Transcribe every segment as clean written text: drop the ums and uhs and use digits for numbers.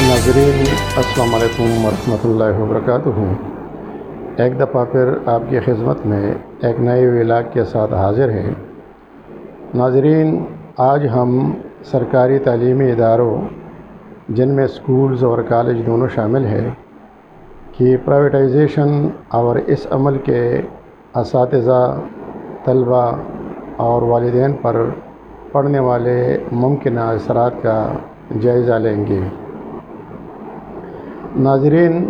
ناظرین السلام علیکم ورحمۃ اللہ وبرکاتہ۔ ایک دفعہ پھر آپ کی خدمت میں ایک نئے ولاگ کے ساتھ حاضر ہیں۔ ناظرین، آج ہم سرکاری تعلیمی اداروں جن میں اسکولز اور کالج دونوں شامل ہیں کہ پرائیویٹائزیشن اور اس عمل کے اساتذہ، طلباء اور والدین پر پڑنے والے ممکنہ اثرات کا جائزہ لیں گے۔ ناظرین،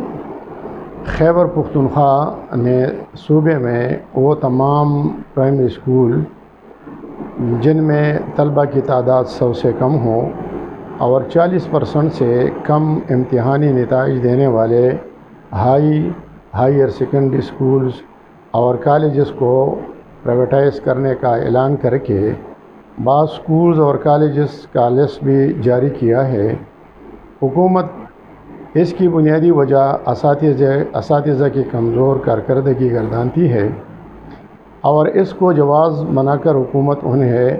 خیبر پختونخوا نے صوبے میں وہ تمام پرائمری اسکول جن میں طلباء کی تعداد 100 سے کم ہو اور 40% سے کم امتحانی نتائج دینے والے ہائر سیکنڈری اسکولز اور کالجز کو پرائیویٹائز کرنے کا اعلان کر کے بعض اسکولز اور کالجز کا لسٹ بھی جاری کیا ہے۔ حکومت اس کی بنیادی وجہ اساتذہ کی کمزور کارکردگی گردانتی ہے اور اس کو جواز بنا کر حکومت انہیں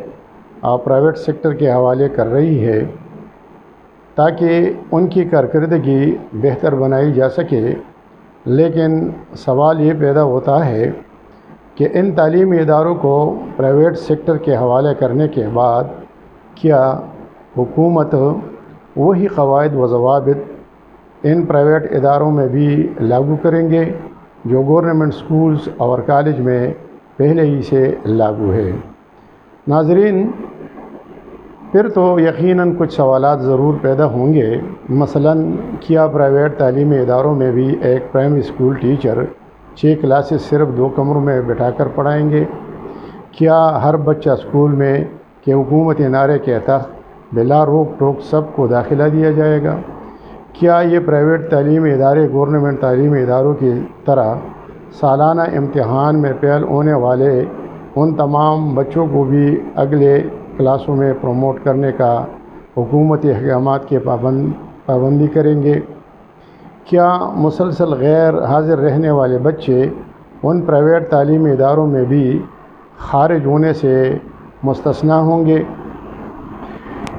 پرائیویٹ سیکٹر کے حوالے کر رہی ہے تاکہ ان کی کارکردگی بہتر بنائی جا سکے۔ لیکن سوال یہ پیدا ہوتا ہے کہ ان تعلیمی اداروں کو پرائیویٹ سیکٹر کے حوالے کرنے کے بعد کیا حکومت وہی قواعد و ضوابط ان پرائیویٹ اداروں میں بھی لاگو کریں گے جو گورنمنٹ اسکولز اور کالج میں پہلے ہی سے لاگو ہے؟ ناظرین، پھر تو یقیناً کچھ سوالات ضرور پیدا ہوں گے۔ مثلاً کیا پرائیویٹ تعلیمی اداروں میں بھی ایک پرائمری اسکول ٹیچر 6 کلاسز صرف 2 کمروں میں بٹھا کر پڑھائیں گے؟ کیا ہر بچہ اسکول میں کہ حکومتی نعرے کے تحت بلا روک ٹوک سب کو داخلہ دیا جائے گا؟ کیا یہ پرائیویٹ تعلیمی ادارے گورنمنٹ تعلیمی اداروں کی طرح سالانہ امتحان میں فیل ہونے والے ان تمام بچوں کو بھی اگلے کلاسوں میں پروموٹ کرنے کا حکومتی احکامات کے پابندی کریں گے؟ کیا مسلسل غیر حاضر رہنے والے بچے ان پرائیویٹ تعلیمی اداروں میں بھی خارج ہونے سے مستثنیٰ ہوں گے؟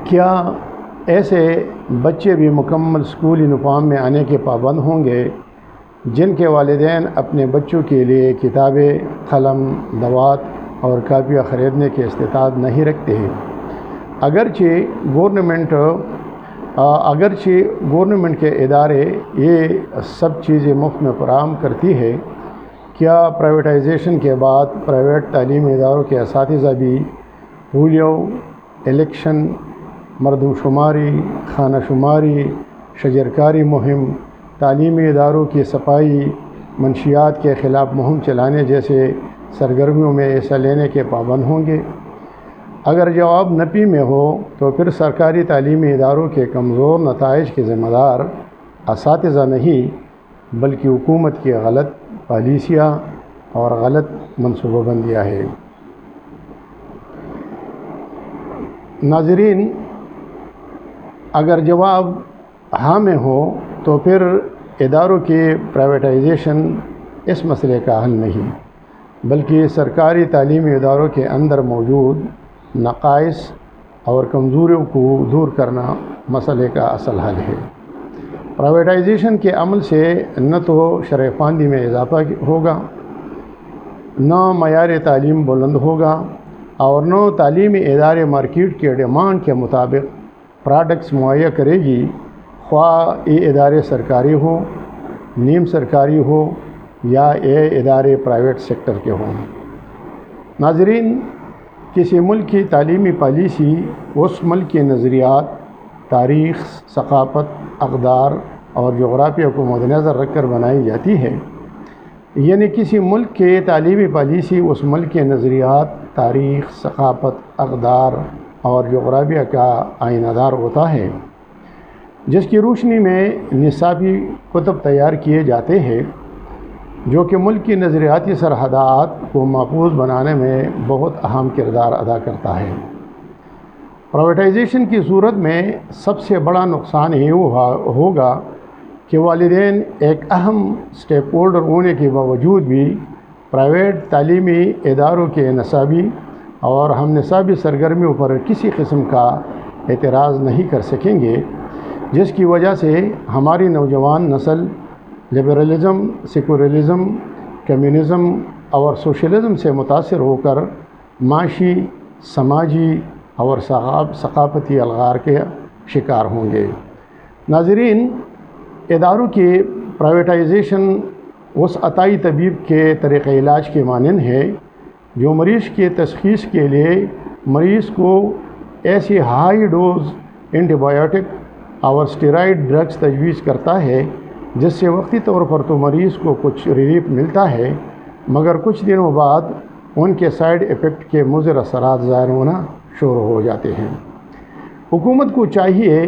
کیا ایسے بچے بھی مکمل اسکول یونیفارم میں آنے کے پابند ہوں گے جن کے والدین اپنے بچوں کے لیے کتابیں، قلم، دوات اور کاپیاں خریدنے کی استطاعت نہیں رکھتے ہیں؟ اگرچہ گورنمنٹ کے ادارے یہ سب چیزیں مفت میں فراہم کرتی ہے، کیا پرائیویٹائزیشن کے بعد پرائیویٹ تعلیمی اداروں کے اساتذہ بھی پولیو، الیکشن، مردم شماری، خانہ شماری، شجرکاری مہم، تعلیمی اداروں کی صفائی، منشیات کے خلاف مہم چلانے جیسے سرگرمیوں میں حصہ لینے کے پابند ہوں گے؟ اگر جواب نفی میں ہو تو پھر سرکاری تعلیمی اداروں کے کمزور نتائج کے ذمہ دار اساتذہ نہیں بلکہ حکومت کی غلط پالیسیاں اور غلط منصوبہ بندیاں ہیں۔ ناظرین، اگر جواب ہاں میں ہو تو پھر اداروں کی پرائیویٹائزیشن اس مسئلے کا حل نہیں بلکہ سرکاری تعلیمی اداروں کے اندر موجود نقائص اور کمزوریوں کو دور کرنا مسئلے کا اصل حل ہے۔ پرائیویٹائزیشن کے عمل سے نہ تو شرح خواندی میں اضافہ ہوگا، نہ معیار تعلیم بلند ہوگا اور نہ تعلیمی ادارے مارکیٹ کے ڈیمانڈ کے مطابق پروڈکٹس مہیا کرے گی، خواہ یہ ادارے سرکاری ہو، نیم سرکاری ہو یا یہ ادارے پرائیویٹ سیکٹر کے ہوں۔ ناظرین، کسی ملک کی تعلیمی پالیسی اس ملک کے نظریات، تاریخ، ثقافت، اقدار اور جغرافیہ کو مد نظر رکھ کر بنائی جاتی ہے۔ یعنی کسی ملک کے تعلیمی پالیسی اس ملک کے نظریات، تاریخ، ثقافت، اقدار اور جغرافیہ کا آئینہ دار ہوتا ہے، جس کی روشنی میں نصابی کتب تیار کیے جاتے ہیں جو کہ ملک کی نظریاتی سرحدات کو محفوظ بنانے میں بہت اہم کردار ادا کرتا ہے۔ پرائیویٹائزیشن کی صورت میں سب سے بڑا نقصان یہ ہوگا کہ والدین ایک اہم سٹیک ہولڈر ہونے کے باوجود بھی پرائیویٹ تعلیمی اداروں کے نصابی اور ہم نصابی سرگرمیوں پر کسی قسم کا اعتراض نہیں کر سکیں گے جس کی وجہ سے ہماری نوجوان نسل لبرلزم، سیکولرزم، کمیونزم اور سوشلزم سے متاثر ہو کر معاشی، سماجی اور ثقافتی الغار کے شکار ہوں گے۔ ناظرین، اداروں کی پرائیویٹائزیشن وسعتی طبیب کے طریقہ علاج کے مانند ہے، جو مریض کی تشخیص کے لیے مریض کو ایسی ہائی ڈوز اینٹی بایوٹک اور اسٹیرائڈ ڈرگز تجویز کرتا ہے جس سے وقتی طور پر تو مریض کو کچھ ریلیف ملتا ہے، مگر کچھ دنوں بعد ان کے سائیڈ ایفیکٹ کے مضر اثرات ظاہر ہونا شروع ہو جاتے ہیں۔ حکومت کو چاہیے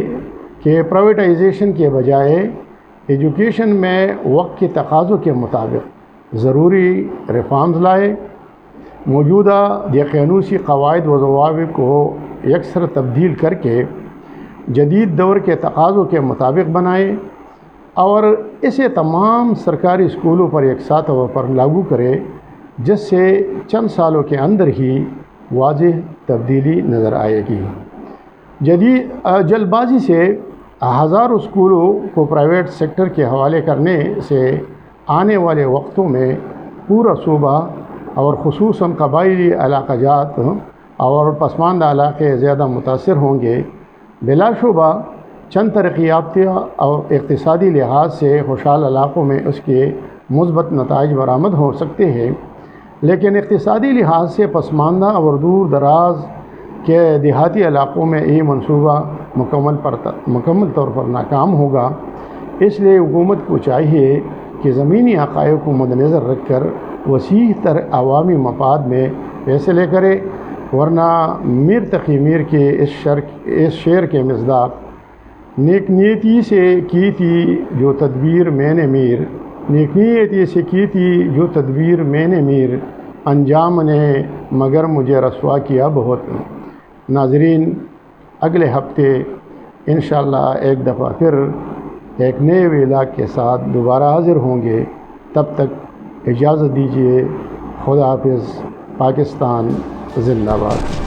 کہ پرائیویٹائزیشن کے بجائے ایجوکیشن میں وقت کے تقاضوں کے مطابق ضروری ریفارمز لائے، موجودہ دقیانوسی قواعد و ضوابط کو یکسر تبدیل کر کے جدید دور کے تقاضوں کے مطابق بنائے اور اسے تمام سرکاری اسکولوں پر یکساں طور پر لاگو کرے، جس سے چند سالوں کے اندر ہی واضح تبدیلی نظر آئے گی۔ جلد بازی سے ہزاروں اسکولوں کو پرائیویٹ سیکٹر کے حوالے کرنے سے آنے والے وقتوں میں پورا صوبہ اور خصوصاً قبائلی علاقہ جات اور پسماندہ علاقے زیادہ متاثر ہوں گے۔ بلا شبہ چند ترقی یافتہ اور اقتصادی لحاظ سے خوشحال علاقوں میں اس کے مثبت نتائج برآمد ہو سکتے ہیں، لیکن اقتصادی لحاظ سے پسماندہ اور دور دراز کے دیہاتی علاقوں میں یہ منصوبہ مکمل طور پر ناکام ہوگا۔ اس لیے حکومت کو چاہیے کہ زمینی حقائق کو مد نظر رکھ کر وسیع تر عوامی مفاد میں فیصلے کرے، ورنہ میر تقی میر کے اس شعر کے مصداق نیک نیتی سے کی تھی جو تدبیر میں نے میر، نیک نیتی سے کی تھی جو تدبیر میں نے میر، انجام نے مگر مجھے رسوا کیا بہت۔ ناظرین، اگلے ہفتے انشاءاللہ ایک دفعہ پھر ایک نئے ویلاگ کے ساتھ دوبارہ حاضر ہوں گے۔ تب تک اجازت دیجیے۔ خدا حافظ۔ پاکستان زندہ باد۔